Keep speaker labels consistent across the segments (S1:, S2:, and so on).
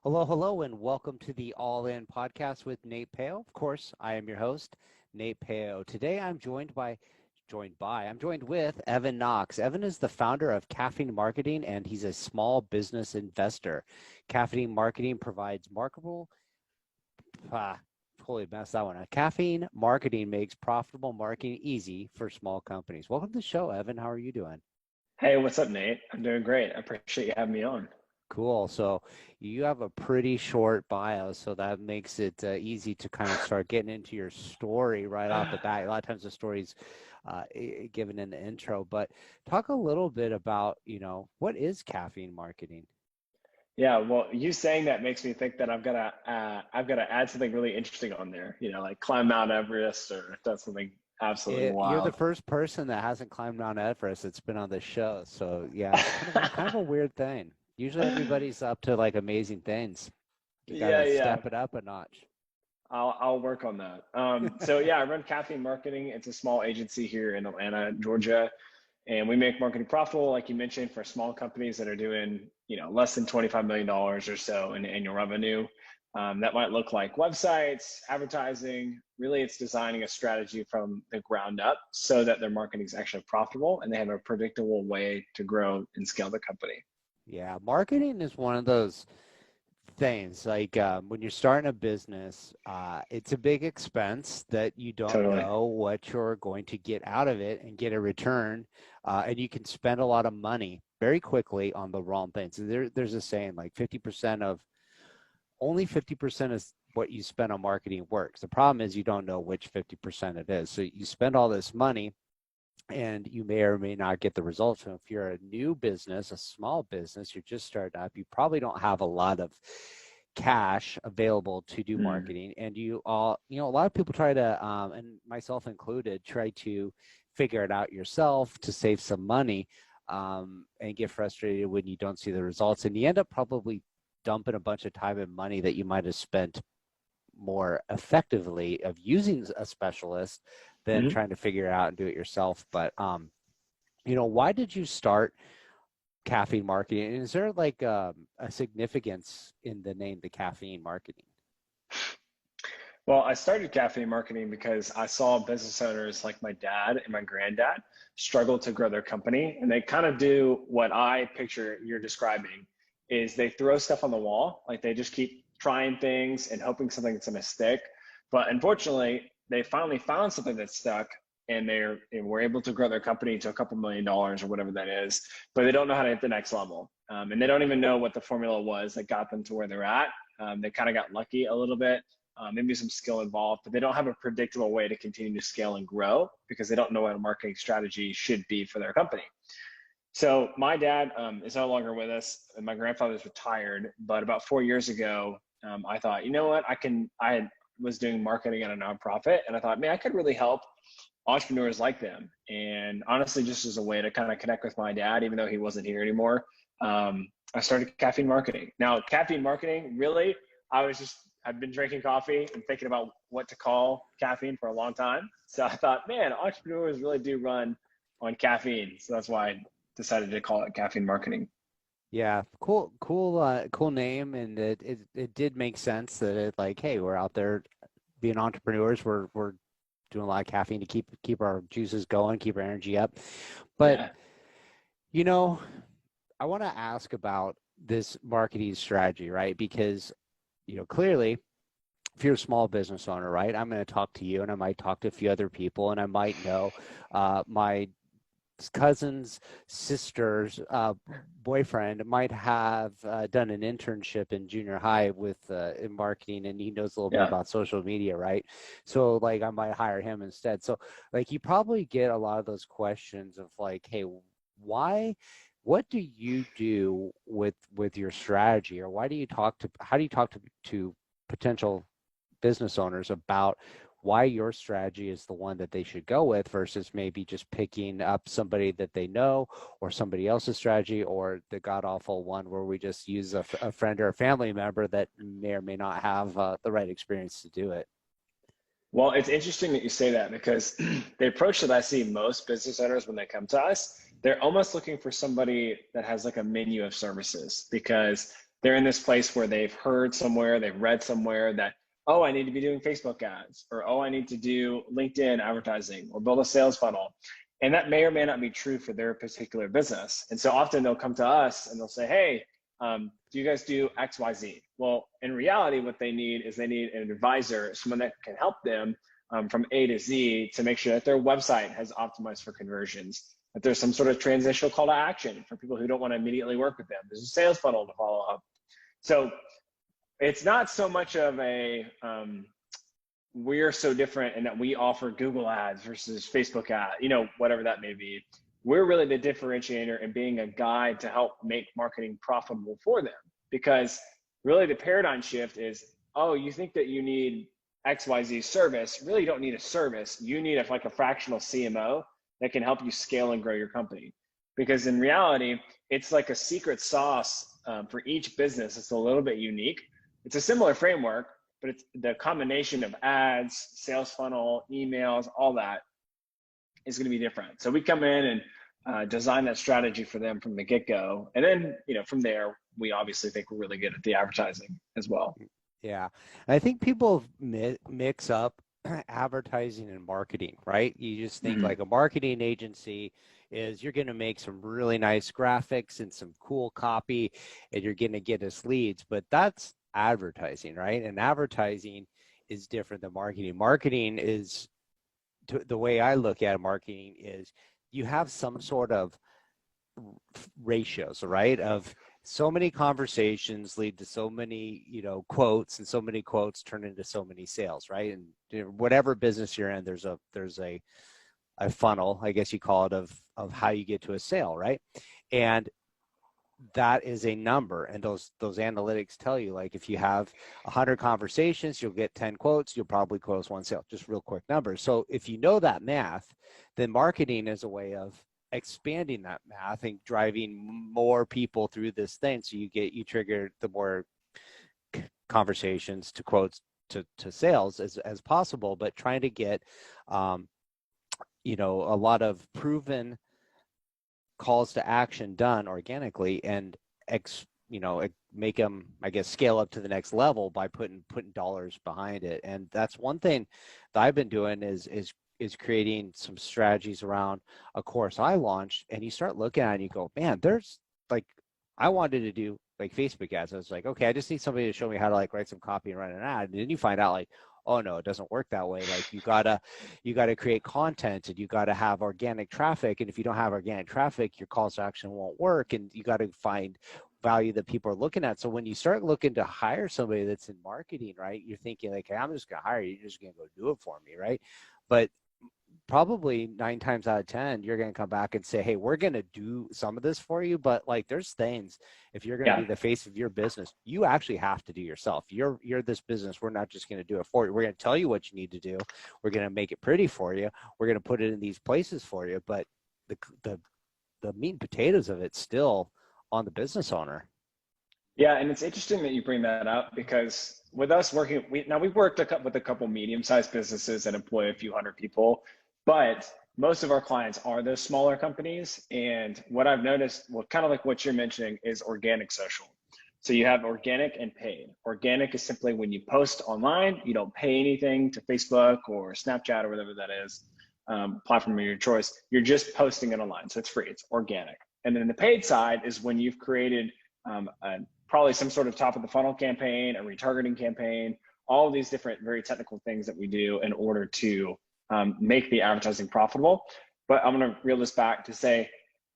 S1: Hello, hello, and welcome to the All In podcast with Nate Pao. Of course, I am your host, Nate Pao. Today, I'm joined with Evan Knox. Evan is the founder of Caffeine Marketing, and he's a small business investor. Caffeine Marketing provides marketable, totally messed that one up. Caffeine Marketing makes profitable marketing easy for small companies. Welcome to the show, Evan. How are you doing?
S2: Hey, what's up, Nate? I'm doing great. I appreciate you having me on.
S1: Cool. So you have a pretty short bio, so that makes it easy to kind of start getting into your story right off the bat. A lot of times the story's given in the intro, but talk a little bit about, what is caffeine marketing?
S2: Yeah, well, you saying that makes me think that I've gotta add something really interesting on there. Like climb Mount Everest or done something absolutely
S1: You're the
S2: wild.
S1: first person that hasn't climbed Mount Everest that's been on this show. So yeah, it's kind of a weird thing. Usually everybody's up to like amazing things. You got
S2: Yeah,
S1: to
S2: yeah.
S1: step it up a notch.
S2: I'll work on that. So yeah, I run Caffeine Marketing. It's a small agency here in Atlanta, Georgia, and we make marketing profitable, like you mentioned, for small companies that are doing, less than $25 million or so in annual revenue. That might look like websites, advertising. Really, it's designing a strategy from the ground up so that their marketing is actually profitable and they have a predictable way to grow and scale the company.
S1: Yeah, marketing is one of those things like when you're starting a business, it's a big expense that you don't
S2: Totally.
S1: know what you're going to get out of it and get a return. And you can spend a lot of money very quickly on the wrong things. There's a saying like 50% of only 50% is what you spend on marketing works. The problem is you don't know which 50% it is. So you spend all this money and you may or may not get the results. So if you're a new business, a small business, you're just starting up, you probably don't have a lot of cash available to do
S2: Mm.
S1: marketing. And a lot of people try to, and myself included, try to figure it out yourself to save some money, and get frustrated when you don't see the results. And you end up probably dumping a bunch of time and money that you might have spent more effectively of using a specialist than
S2: Mhm.
S1: trying to figure it out and do it yourself. But why did you start caffeine marketing? And is there like a significance in the name, the caffeine marketing?
S2: Well, I started caffeine marketing because I saw business owners like my dad and my granddad struggle to grow their company. And they kind of do what I picture you're describing is they throw stuff on the wall. Like they just keep trying things and hoping something's going to stick. But unfortunately, they finally found something that stuck and were able to grow their company to a couple $1 million or whatever that is, but they don't know how to hit the next level. And they don't even know what the formula was that got them to where they're at. They kind of got lucky a little bit, maybe some skill involved, but they don't have a predictable way to continue to scale and grow because they don't know what a marketing strategy should be for their company. So my dad is no longer with us, and my grandfather's retired. But about 4 years ago, I thought, you know what, was doing marketing at a nonprofit, and I thought, man, I could really help entrepreneurs like them. And honestly, just as a way to kind of connect with my dad, even though he wasn't here anymore, I started caffeine marketing. Now, caffeine marketing, really, I've been drinking coffee and thinking about what to call caffeine for a long time. So I thought, man, entrepreneurs really do run on caffeine. So that's why I decided to call it caffeine marketing.
S1: Yeah, cool name, and it did make sense that it like, hey, we're out there being entrepreneurs. We're doing a lot of caffeine to keep our juices going, keep our energy up. But
S2: Yeah.
S1: you know, I want to ask about this marketing strategy, right? Because clearly, if you're a small business owner, right, I'm going to talk to you, and I might talk to a few other people, and I might know my cousin's sister's boyfriend might have done an internship in junior high with in marketing, and he knows a little bit
S2: Yeah.
S1: about social media, right? So like I might hire him instead. So like you probably get a lot of those questions of like, hey, why, what do you do with your strategy, or how do you talk to potential business owners about why your strategy is the one that they should go with versus maybe just picking up somebody that they know or somebody else's strategy, or the god awful one where we just use a friend or a family member that may or may not have the right experience to do it.
S2: Well, it's interesting that you say that because the approach that I see most business owners when they come to us, they're almost looking for somebody that has like a menu of services because They're in this place where they've heard somewhere, they've read somewhere that, oh, I need to be doing Facebook ads, or oh, I need to do LinkedIn advertising or build a sales funnel. And that may or may not be true for their particular business. And so often they'll come to us and they'll say, hey, do you guys do XYZ? Well, in reality, what they need is they need an advisor, someone that can help them from A to Z to make sure that their website has optimized for conversions, that there's some sort of transitional call to action for people who don't want to immediately work with them. There's a sales funnel to follow up. So it's not so much of a, we're so different in that we offer Google ads versus Facebook ad, whatever that may be. We're really the differentiator in being a guide to help make marketing profitable for them. Because really the paradigm shift is, oh, you think that you need XYZ service. Really, you don't need a service. You need like a fractional CMO that can help you scale and grow your company. Because in reality, it's like a secret sauce for each business. It's a little bit unique. It's a similar framework, but it's the combination of ads, sales funnel, emails, all that is going to be different. So we come in and design that strategy for them from the get-go. And then, from there, we obviously think we're really good at the advertising as well.
S1: Yeah. And I think people mix up advertising and marketing, right? You just think like a marketing agency is you're going to make some really nice graphics and some cool copy and you're going to get us leads, but that's advertising, right? And advertising is different than marketing. Marketing is, the way I look at marketing is you have some sort of ratios, right? Of so many conversations lead to so many, quotes, and so many quotes turn into so many sales, right? And whatever business you're in, there's a funnel, I guess you call it, of how you get to a sale, right? And that is a number, and those analytics tell you, like, if you have 100 conversations, you'll get 10 quotes, you'll probably close one sale. Just real quick numbers. So if you know that math, then marketing is a way of expanding that math and driving more people through this thing, so you trigger the more conversations to quotes to sales as possible, but trying to get a lot of proven calls to action done organically and make them, I guess, scale up to the next level by putting dollars behind it. And that's one thing that I've been doing is creating some strategies around a course I launched. And you start looking at it and you go, man, there's like, I wanted to do like Facebook ads. I was like, okay, I just need somebody to show me how to like write some copy and run an ad. And then you find out like, oh no, it doesn't work that way. Like you gotta create content and you gotta have organic traffic. And if you don't have organic traffic, your calls to action won't work. And you gotta find value that people are looking at. So when you start looking to hire somebody that's in marketing, right, you're thinking like, hey, I'm just gonna hire you. You're just gonna go do it for me, right? But probably 9 times out of 10, you're going to come back and say, hey, we're going to do some of this for you. But like, there's things, if you're going to be the face of your business, you actually have to do yourself. You're this business. We're not just going to do it for you. We're going to tell you what you need to do. We're going to make it pretty for you. We're going to put it in these places for you. But the meat and potatoes of it's still on the business owner.
S2: Yeah, and it's interesting that you bring that up, because with us working, we've worked with a couple medium-sized businesses that employ a few hundred people, but most of our clients are those smaller companies. And what I've noticed, well, kind of like what you're mentioning, is organic social. So you have organic and paid. Organic is simply when you post online, you don't pay anything to Facebook or Snapchat or whatever that is, platform of your choice. You're just posting it online, so it's free, it's organic. And then the paid side is when you've created probably some sort of top of the funnel campaign, a retargeting campaign, all of these different very technical things that we do in order to make the advertising profitable. But I'm going to reel this back to say,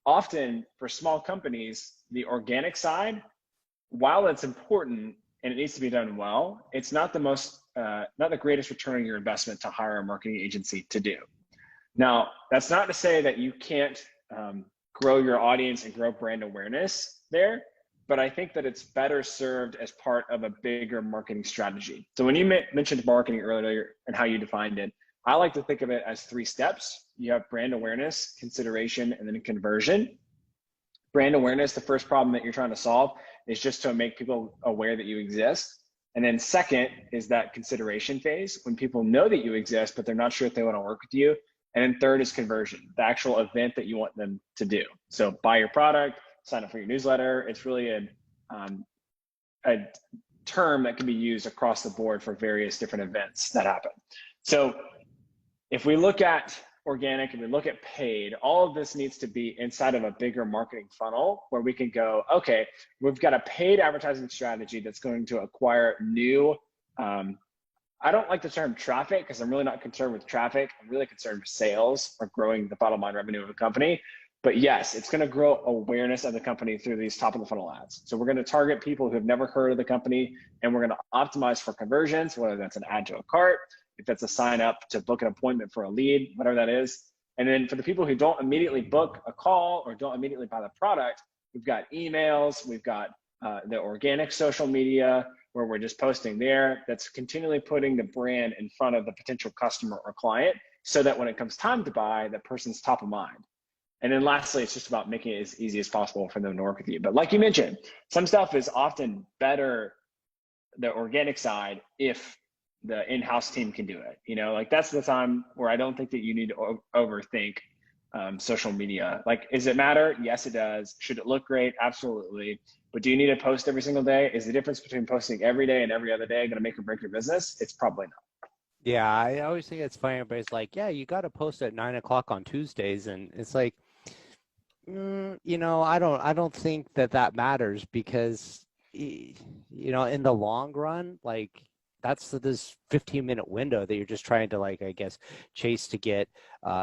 S2: often for small companies, the organic side, while it's important and it needs to be done well, it's not the greatest return on your investment to hire a marketing agency to do. Now, that's not to say that you can't grow your audience and grow brand awareness there, but I think that it's better served as part of a bigger marketing strategy. So when you mentioned marketing earlier and how you defined it, I like to think of it as 3 steps. You have brand awareness, consideration, and then conversion. Brand awareness, the first problem that you're trying to solve is just to make people aware that you exist. And then second is that consideration phase, when people know that you exist, but they're not sure if they want to work with you. And then third is conversion, the actual event that you want them to do. So buy your product, sign up for your newsletter. It's really a term that can be used across the board for various different events that happen. So if we look at organic and we look at paid, all of this needs to be inside of a bigger marketing funnel where we can go, okay, we've got a paid advertising strategy that's going to acquire new, I don't like the term traffic because I'm really not concerned with traffic. I'm really concerned with sales or growing the bottom line revenue of a company. But yes, it's going to grow awareness of the company through these top of the funnel ads. So we're going to target people who have never heard of the company, and we're going to optimize for conversions, whether that's an add to a cart, if that's a sign up to book an appointment for a lead, whatever that is. And then for the people who don't immediately book a call or don't immediately buy the product, we've got emails, we've got the organic social media where we're just posting there. That's continually putting the brand in front of the potential customer or client so that when it comes time to buy, that person's top of mind. And then lastly, it's just about making it as easy as possible for them to work with you. But like you mentioned, some stuff is often better, the organic side, if the in-house team can do it. You know, like that's the time where I don't think that you need to overthink social media. Like, does it matter? Yes, it does. Should it look great? Absolutely. But do you need to post every single day? Is the difference between posting every day and every other day going to make or break your business? It's probably not.
S1: Yeah, I always think it's funny. Everybody's like, yeah, you got to post at 9 o'clock on Tuesdays. And it's like, you know, I don't think that matters because, you know, in the long run, like that's this 15-minute window that you're just trying to, like, I guess, chase to get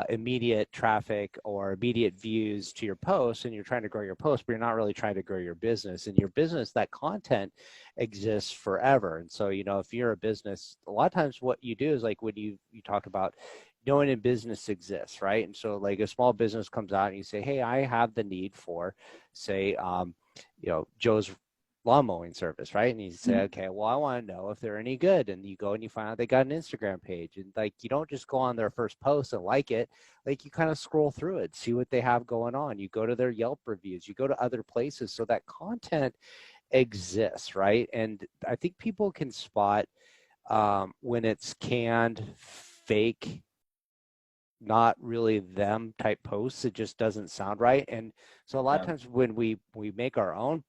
S1: immediate traffic or immediate views to your post, and you're trying to grow your post, but you're not really trying to grow your business. And your business, that content exists forever. And so, you know, if you're a business, a lot of times what you do is like when you talk about knowing a business exists, right? And so like a small business comes out and you say, hey, I have the need for, say, you know, Joe's lawn mowing service, right? And you say, okay, well, I want to know if they're any good. And you go and you find out they got an Instagram page. And like, you don't just go on their first post and like it. Like, you kind of scroll through it, see what they have going on. You go to their Yelp reviews, you go to other places. So that content exists, right? And I think people can spot when it's canned, fake, not really them type posts. It just doesn't sound right. And so a lot of times when we make our own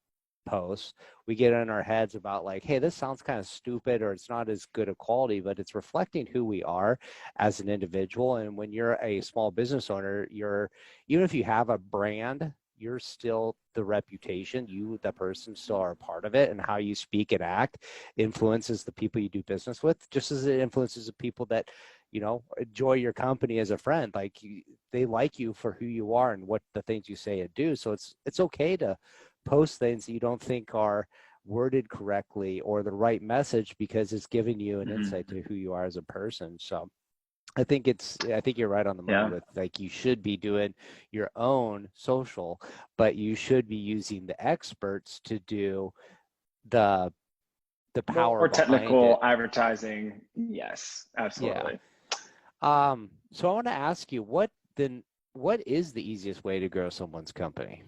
S1: posts, we get in our heads about like, hey, this sounds kind of stupid, or it's not as good a quality, but it's reflecting who we are as an individual. And when you're a small business owner, you're, even if you have a brand, you're still the reputation. You, the person, still are a part of it, and how you speak and act influences the people you do business with, just as it influences the people that, you know, enjoy your company as a friend. Like, they like you for who you are and what the things you say and do. So it's okay to post things that you don't think are worded correctly or the right message, because it's giving you an insight to who you are as a person. So I think you're right on the money with, like, you should be doing your own social, but you should be using the experts to do the power
S2: More
S1: behind
S2: technical
S1: it.
S2: advertising. Yes,
S1: Yeah.
S2: absolutely.
S1: So I want to ask you, what is the easiest way to grow someone's company?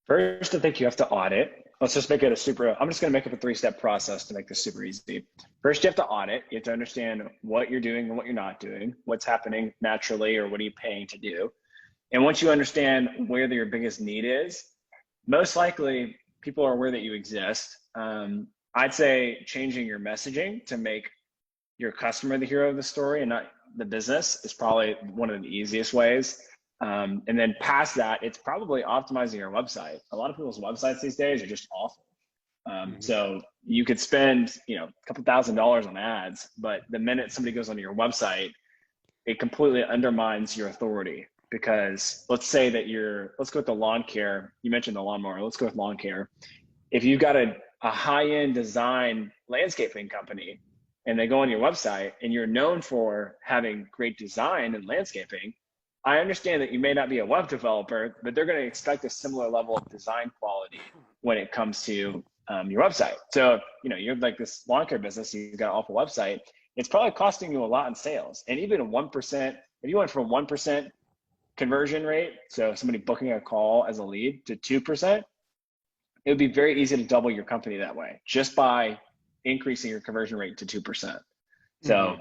S2: First, I think you have to audit. Let's just make it I'm just going to make up a 3-step process to make this super easy. First, you have to audit. You have to understand what you're doing and what you're not doing, what's happening naturally, or what are you paying to do. And once you understand where your biggest need is, most likely people are aware that you exist. I'd say changing your messaging to make your customer the hero of the story and not the business is probably one of the easiest ways. And then past that, it's probably optimizing your website. A lot of people's websites these days are just awful. So you could spend, you know, a couple $1,000s on ads, but the minute somebody goes onto your website, it completely undermines your authority. Because let's say that let's go with the lawn care. You mentioned the lawnmower. Let's go with lawn care. If you've got a high-end design landscaping company and they go on your website and you're known for having great design and landscaping, I understand that you may not be a web developer, but they're going to expect a similar level of design quality when it comes to your website. So, you know, you're like this lawn care business, you've got an awful website. It's probably costing you a lot in sales. And even 1%, if you went from 1% conversion rate, so somebody booking a call as a lead, to 2%, it would be very easy to double your company that way, just by increasing your conversion rate to 2%. So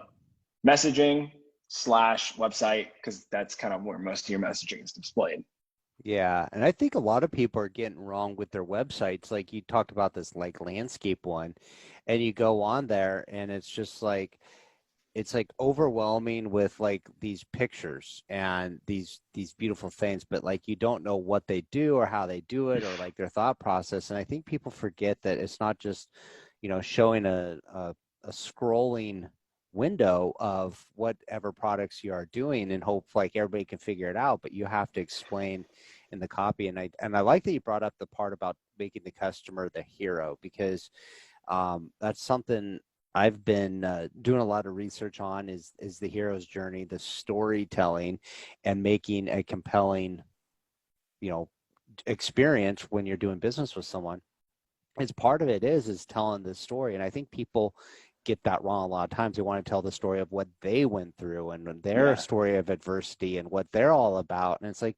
S2: messaging / website, because that's kind of where most of your messaging is displayed.
S1: Yeah, and I think a lot of people are getting wrong with their websites. Like you talked about this like landscape one, and you go on there and it's like overwhelming with like these pictures and these beautiful things, but like you don't know what they do or how they do it or like their thought process. And I think people forget that it's not just, showing a scrolling window of whatever products you are doing and hope like everybody can figure it out, but you have to explain in the copy. And I like that you brought up the part about making the customer the hero, because that's something I've been doing a lot of research on is the hero's journey, the storytelling, and making a compelling, you know, experience when you're doing business with someone. As part of it is telling the story, and I think people get that wrong a lot of times. They want to tell the story of what they went through and their
S2: Yeah.
S1: story of adversity and what they're all about, and it's like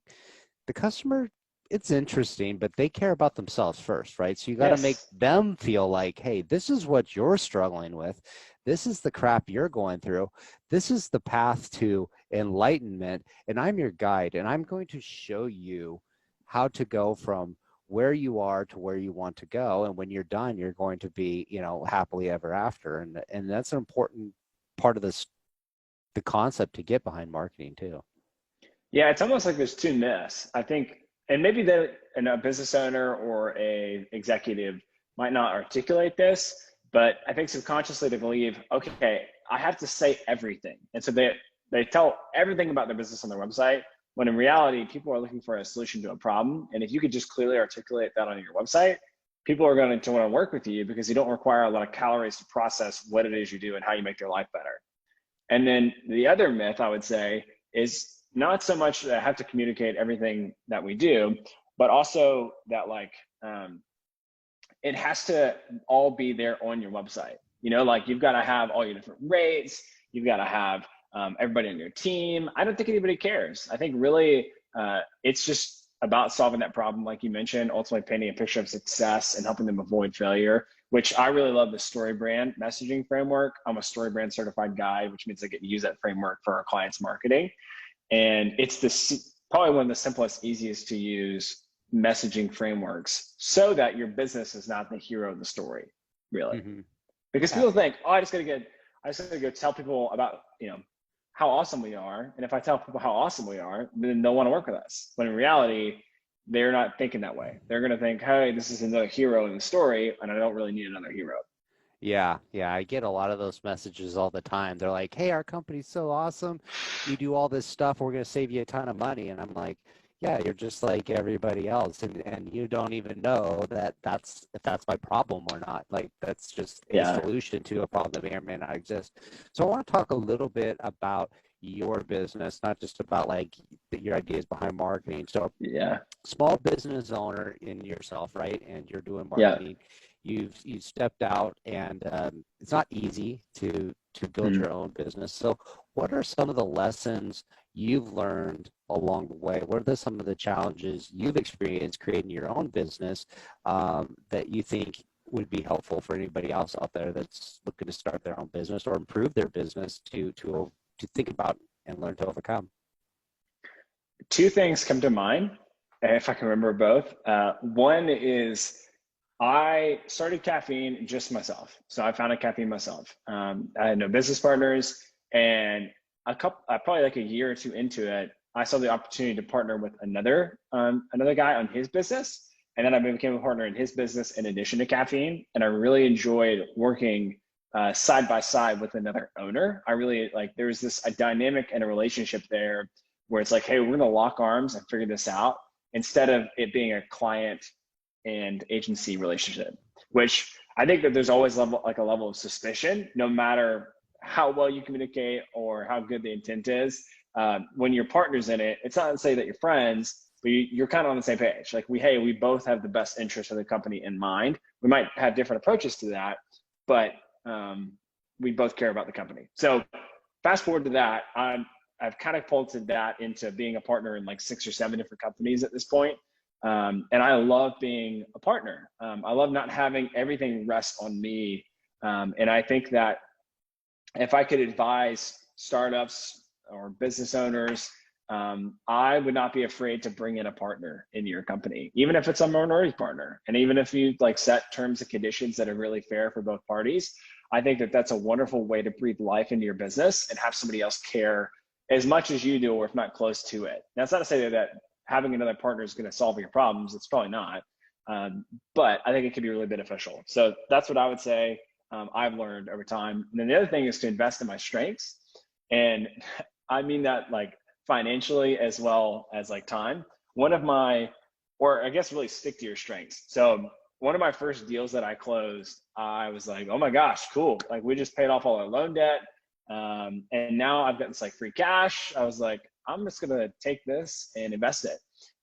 S1: the customer, it's interesting, but they care about themselves first, right? So you got to make
S2: Yes.
S1: them feel like, hey, this is what you're struggling with. This is the crap you're going through. This is the path to enlightenment. And I'm your guide. And I'm going to show you how to go from where you are to where you want to go. And when you're done, you're going to be, happily ever after. And that's an important part of this, the concept to get behind marketing too.
S2: Yeah, it's almost like there's two myths. I think, and maybe a business owner or a executive might not articulate this, but I think subconsciously they believe, okay, I have to say everything. And so they tell everything about their business on their website, when in reality, people are looking for a solution to a problem. And if you could just clearly articulate that on your website, people are going to want to work with you because you don't require a lot of calories to process what it is you do and how you make their life better. And then the other myth I would say is not so much that I have to communicate everything that we do, but also that um, it has to all be there on your website. Like you've got to have all your different rates. You've got to have everybody on your team. I don't think anybody cares. I think really it's just about solving that problem, like you mentioned, ultimately painting a picture of success and helping them avoid failure, which I really love the story brand messaging framework. I'm a story brand certified guide, which means I get to use that framework for our clients' marketing. And it's probably one of the simplest, easiest to use messaging frameworks so that your business is not the hero of the story, really.
S1: Mm-hmm.
S2: Because
S1: Yeah.
S2: people think, oh, I just gotta go tell people about, how awesome we are. And if I tell people how awesome we are, then they'll want to work with us. When in reality, they're not thinking that way. They're gonna think, hey, this is another hero in the story, and I don't really need another hero.
S1: Yeah, yeah, I get a lot of those messages all the time. They're like, "Hey, our company's so awesome. We do all this stuff. We're going to save you a ton of money." And I'm like, "Yeah, you're just like everybody else, and you don't even know that that's if that's my problem or not. Like that's just a
S2: Yeah,
S1: solution to a problem that may or may not exist." So I want to talk a little bit about your business, not just about like your ideas behind marketing. So
S2: yeah,
S1: small business owner in yourself, right? And you're doing
S2: yeah.
S1: marketing. You've stepped out, and it's not easy to build
S2: Mm.
S1: your own business. So, what are some of the lessons you've learned along the way? What are some of the challenges you've experienced creating your own business that you think would be helpful for anybody else out there that's looking to start their own business or improve their business to think about and learn to overcome?
S2: Two things come to mind, if I can remember both. One is I started caffeine just myself. So I founded caffeine myself. I had no business partners, and probably like a year or two into it, I saw the opportunity to partner with another guy on his business, and then I became a partner in his business in addition to caffeine. And I really enjoyed working side by side with another owner. I really like there was this a dynamic and a relationship there where it's like, hey, we're gonna lock arms and figure this out instead of it being a client and agency relationship, which I think that there's always a level of suspicion, no matter how well you communicate or how good the intent is. When you're partners in it, it's not to say that you're friends, but you're kind of on the same page. Like we both have the best interest of the company in mind. We might have different approaches to that, but we both care about the company. So fast forward to that, I've catapulted that into being a partner in like 6 or 7 different companies at this point. And I love being a partner. I love not having everything rest on me. And I think that if I could advise startups or business owners I would not be afraid to bring in a partner in your company, even if it's a minority partner. And even if you like set terms and conditions that are really fair for both parties, I think that that's a wonderful way to breathe life into your business and have somebody else care as much as you do, or if not close to it. That's not to say that having another partner is going to solve your problems. It's probably not. But I think it can be really beneficial. So that's what I would say I've learned over time. And then the other thing is to invest in my strengths. And I mean that like financially as well as like time. One of my, or I guess really stick to your strengths. So one of my first deals that I closed, I was like, oh my gosh, cool. Like we just paid off all our loan debt. And now I've got this like free cash. I was like, I'm just going to take this and invest it.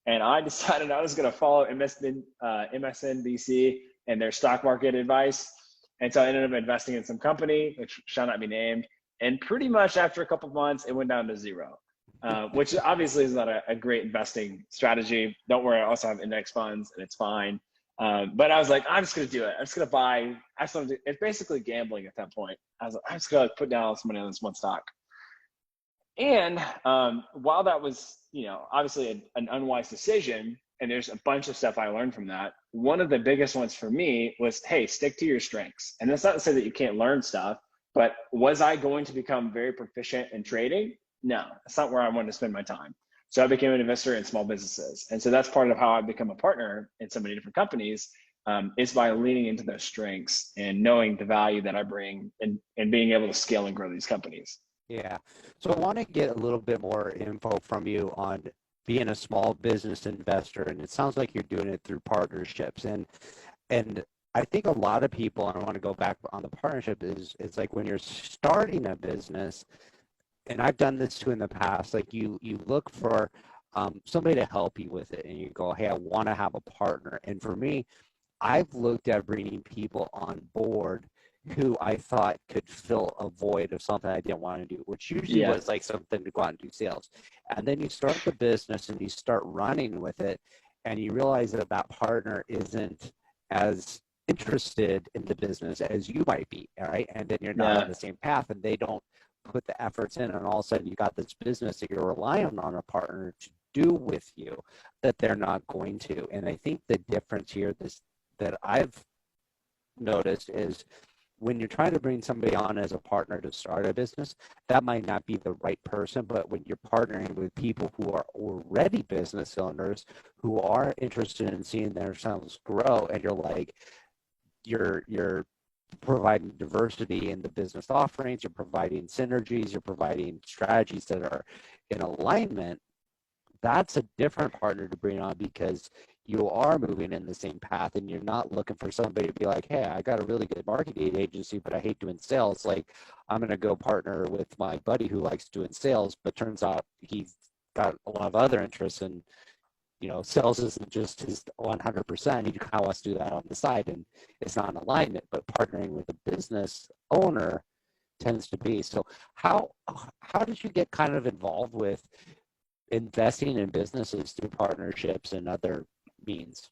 S2: And I decided I was going to follow MSNBC and their stock market advice. And so I ended up investing in some company, which shall not be named. And pretty much after a couple of months, it went down to zero, which obviously is not a great investing strategy. Don't worry, I also have index funds and it's fine. But I was like, I'm just going to do it. I'm just going to buy. It's basically gambling at that point. I was like, I'm just going to put down all some money on this one stock. And while that was, obviously an unwise decision, and there's a bunch of stuff I learned from that, one of the biggest ones for me was, hey, stick to your strengths. And that's not to say that you can't learn stuff, but was I going to become very proficient in trading? No, that's not where I wanted to spend my time. So I became an investor in small businesses. And so that's part of how I become a partner in so many different companies, is by leaning into those strengths and knowing the value that I bring and being able to scale and grow these companies.
S1: Yeah. So I want to get a little bit more info from you on being a small business investor, and it sounds like you're doing it through partnerships. And I think a lot of people, and I want to go back on the partnership, is like when you're starting a business, and I've done this too in the past, like you look for somebody to help you with it, and you go, hey, I want to have a partner. And for me, I've looked at bringing people on board who I thought could fill a void of something I didn't want to do, which usually was like something to go out and do sales. And then you start the business and you start running with it, and you realize that that partner isn't as interested in the business as you might be, all right? And then you're not on the same path, and they don't put the efforts in, and all of a sudden you got this business that you're relying on a partner to do with you that they're not going to. And I think the difference here that I've noticed is when you're trying to bring somebody on as a partner to start a business, that might not be the right person. But when you're partnering with people who are already business owners, who are interested in seeing themselves grow, and you're providing diversity in the business offerings, you're providing synergies, you're providing strategies that are in alignment, that's a different partner to bring on, because you are moving in the same path, and you're not looking for somebody to be like, hey, I got a really good marketing agency, but I hate doing sales. Like, I'm going to go partner with my buddy who likes doing sales, but turns out he's got a lot of other interests, and sales isn't just his 100%. He kind of wants to do that on the side, and it's not an alignment. But partnering with a business owner tends to be. So how did you get kind of involved with investing in businesses through partnerships and other means?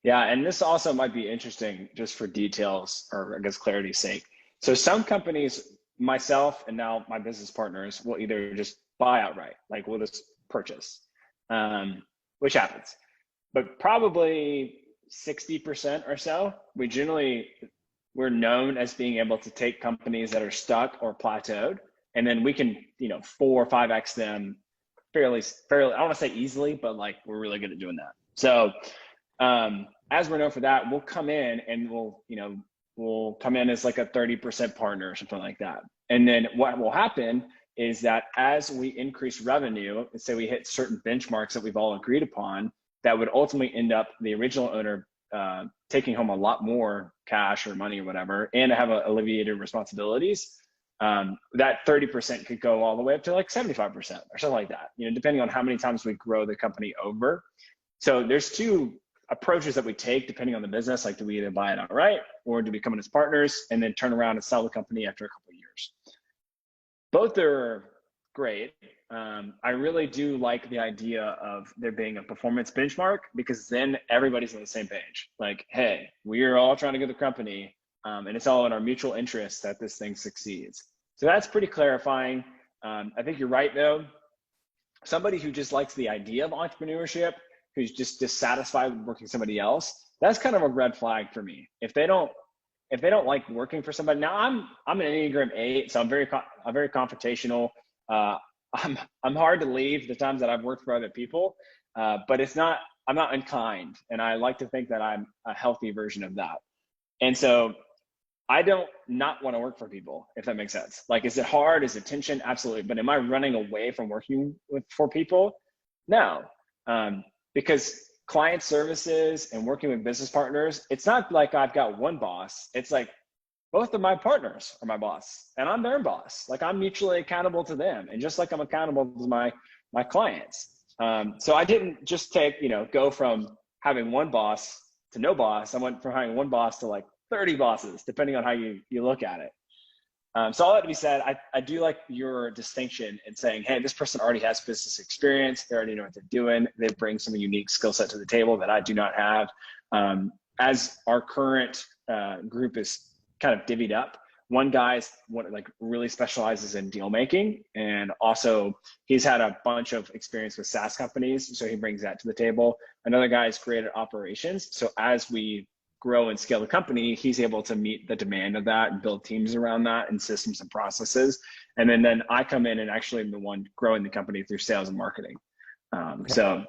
S2: Yeah, and this also might be interesting just for details, or I guess clarity's sake. So some companies, myself and now my business partners, will either just buy outright, like we'll just purchase, which happens. But probably 60% or so, we're known as being able to take companies that are stuck or plateaued, and then we can 4 or 5x them fairly, I don't want to say easily, but like we're really good at doing that. So as we're known for that, we'll come in and we'll come in as like a 30% partner or something like that. And then what will happen is that as we increase revenue, let's say we hit certain benchmarks that we've all agreed upon, that would ultimately end up the original owner taking home a lot more cash or money or whatever, and have alleviated responsibilities. That 30% could go all the way up to like 75% or something like that, depending on how many times we grow the company over. So there's two approaches that we take depending on the business. Like, do we either buy it outright, or do we come in as partners and then turn around and sell the company after a couple of years? Both are great. I really do like the idea of there being a performance benchmark, because then everybody's on the same page. Like, hey, we're all trying to get the company, and it's all in our mutual interest that this thing succeeds. So that's pretty clarifying. I think you're right, though. somebody who just likes the idea of entrepreneurship, who's just dissatisfied with working somebody else, that's kind of a red flag for me. If they don't like working for somebody, now I'm an Enneagram 8, so I'm very confrontational. I'm hard to leave the times that I've worked for other people, but I'm not unkind, and I like to think that I'm a healthy version of that. And so I don't not want to work for people, if that makes sense. Like, is it hard? Is it tension? Absolutely. But am I running away from working for people? No, because client services and working with business partners, it's not like I've got one boss. It's like both of my partners are my boss, and I'm their boss. Like, I'm mutually accountable to them, and just like I'm accountable to my clients. So I didn't just go from having one boss to no boss. I went from having one boss to like 30 bosses, depending on how you look at it. So all that to be said, I do like your distinction in saying, hey, this person already has business experience. They already know what they're doing. They bring some unique skill set to the table that I do not have. As our current group is kind of divvied up, one guy's really specializes in deal making, and also he's had a bunch of experience with SaaS companies, so he brings that to the table. Another guy's created operations, so as we grow and scale the company, he's able to meet the demand of that and build teams around that and systems and processes. And then I come in and actually am the one growing the company through sales and marketing.
S1: Okay.
S2: So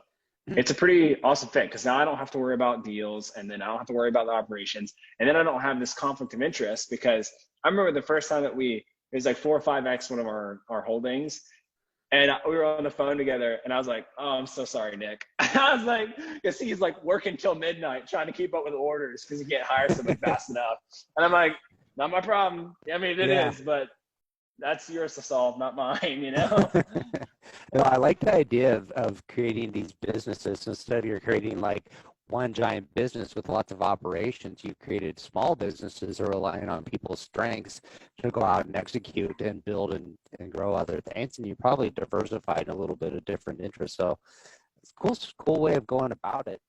S2: it's a pretty awesome fit, because now I don't have to worry about deals, and then I don't have to worry about the operations, and then I don't have this conflict of interest, because I remember the first time that it was like 4 or 5x one of our holdings, and we were on the phone together, and I was like, oh, I'm so sorry, Nick. I was like, because he's like working till midnight trying to keep up with orders because he can't hire somebody fast enough. And I'm like, not my problem. I mean, it is, but that's yours to solve, not mine, you know?
S1: No, I like the idea of creating these businesses. Instead of you're creating like one giant business with lots of operations, you've created small businesses that are relying on people's strengths to go out and execute and build and grow other things. And you probably diversified a little bit of different interests. So it's a cool way of going about it.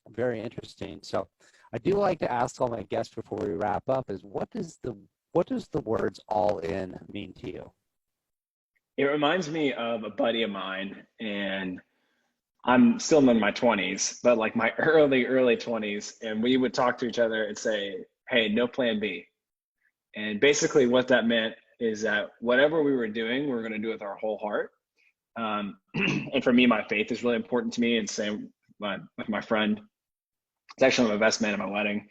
S1: Very interesting. So I do like to ask all my guests before we wrap up is what does the words all in mean to you?
S2: It reminds me of a buddy of mine, and I'm still in my 20s, but like my early 20s, and we would talk to each other and say, hey, no plan B. And basically what that meant is that whatever we were doing, we were going to do with our whole heart. And for me, my faith is really important to me, and same with my friend. It's actually my best man at my wedding.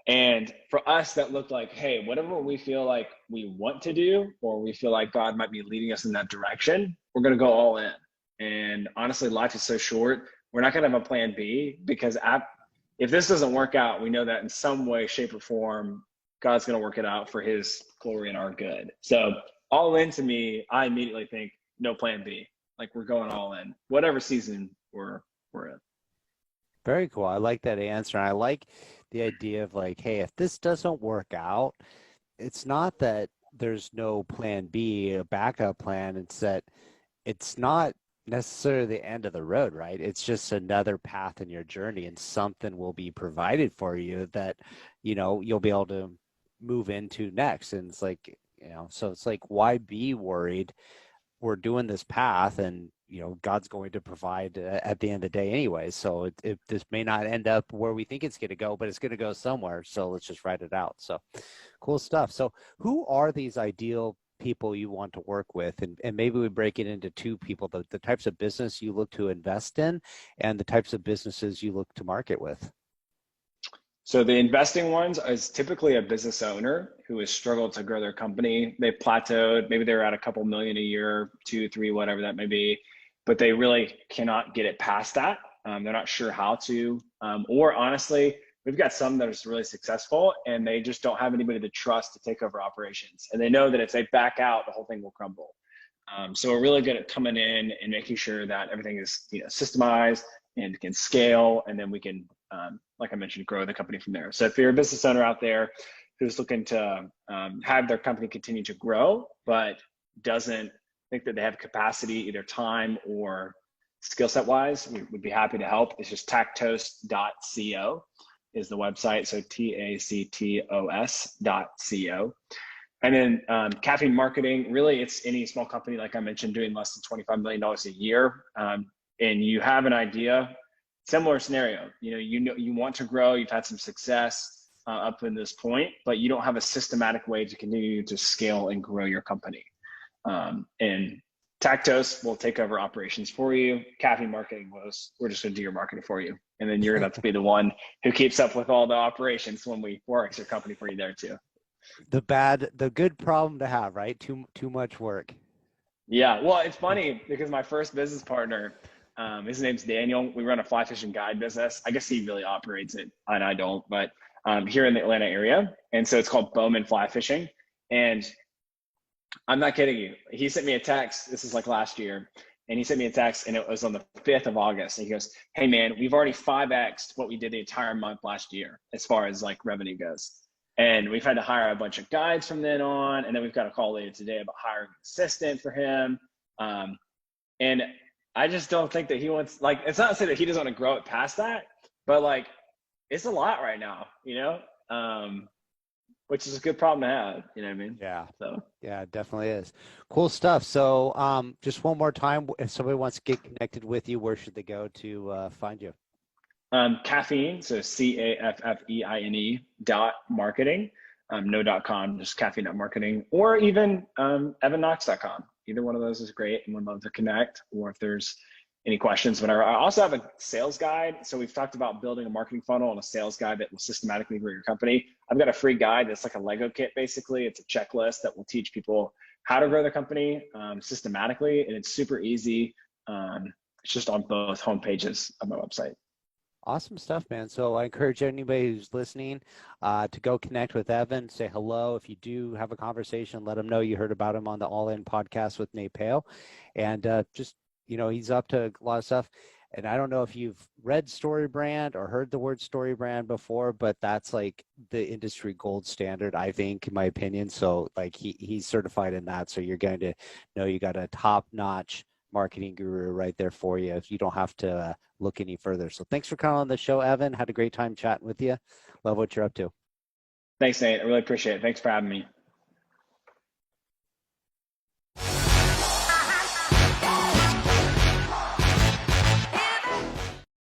S2: And for us, that looked like, hey, whatever we feel like we want to do, or we feel like God might be leading us in that direction, we're going to go all in. And honestly, life is so short. We're not going to have a plan B, because if this doesn't work out, we know that in some way, shape, or form, God's going to work it out for his glory and our good. So all in, to me, I immediately think no plan B. Like, we're going all in, whatever season we're in.
S1: Very cool. I like that answer. I like the idea of like, hey, if this doesn't work out, it's not that there's no plan B, a backup plan. It's that it's not necessarily the end of the road, right? It's just another path in your journey, and something will be provided for you that, you'll be able to move into next. And it's like, so it's like, why be worried? We're doing this path, and God's going to provide at the end of the day anyway. So this may not end up where we think it's going to go, but it's going to go somewhere. So let's just write it out. So cool stuff. So who are these ideal people you want to work with? And maybe we break it into two people, the types of business you look to invest in and the types of businesses you look to market with.
S2: So the investing ones is typically a business owner who has struggled to grow their company. They plateaued, maybe they're at a couple million a year, 2, 3, whatever that may be, but they really cannot get it past that. They're not sure how to, or honestly, we've got some that are really successful and they just don't have anybody to trust to take over operations. And they know that if they back out, the whole thing will crumble. So we're really good at coming in and making sure that everything is systemized and can scale, and then we can, like I mentioned, grow the company from there. So if you're a business owner out there who's looking to have their company continue to grow, but doesn't think that they have capacity, either time or skill set wise, we would be happy to help. It's just tactos.co is the website. So TACTOS.co. And then caffeine marketing, really it's any small company, like I mentioned, doing less than $25 million a year. And you have an idea, similar scenario, you want to grow, you've had some success up to this point, but you don't have a systematic way to continue to scale and grow your company. And Tactos will take over operations for you. Caffeine marketing we're just going to do your marketing for you. And then you're going to have to be the one who keeps up with all the operations when we forex your company for you there too.
S1: The good problem to have, right? Too much work.
S2: Yeah, well, it's funny because my first business partner, his name's Daniel. We run a fly fishing guide business. I guess he really operates it, and I don't, but here in the Atlanta area. And so it's called Bowman Fly Fishing. And I'm not kidding you. He sent me a text. This is like last year. And he sent me a text, and it was on the 5th of August. And he goes, "Hey, man, we've already 5x'd what we did the entire month last year as far as like revenue goes. And we've had to hire a bunch of guides from then on. And then we've got a call later today about hiring an assistant for him." And I just don't think that he wants, like, it's not to say that he doesn't want to grow it past that, but like, it's a lot right now, which is a good problem to have, you know what I mean?
S1: Yeah.
S2: So
S1: Yeah, it definitely is. Cool stuff. So just one more time, if somebody wants to get connected with you, where should they go to find you?
S2: Caffeine, so CAFFEINE.marketing, no .com, just caffeine.marketing, or even evanknox.com. Either one of those is great and would love to connect, or if there's any questions, whatever. I also have a sales guide. So we've talked about building a marketing funnel and a sales guide that will systematically grow your company. I've got a free guide that's like a Lego kit, basically. It's a checklist that will teach people how to grow their company systematically, and it's super easy. It's just on both homepages of my website.
S1: Awesome stuff, man. So I encourage anybody who's listening to go connect with Evan, say hello. If you do have a conversation, let him know you heard about him on the All In podcast with Nate Pale. And just, he's up to a lot of stuff. And I don't know if you've read Story Brand or heard the word Story Brand before, but that's like the industry gold standard, I think, in my opinion. So like he's certified in that. So you're going to know you got a top-notch marketing guru right there for you if you don't have to look any further. So thanks for coming on the show, Evan. Had a great time chatting with you. Love what you're up to.
S2: Thanks, Nate. I really appreciate it. Thanks for having me.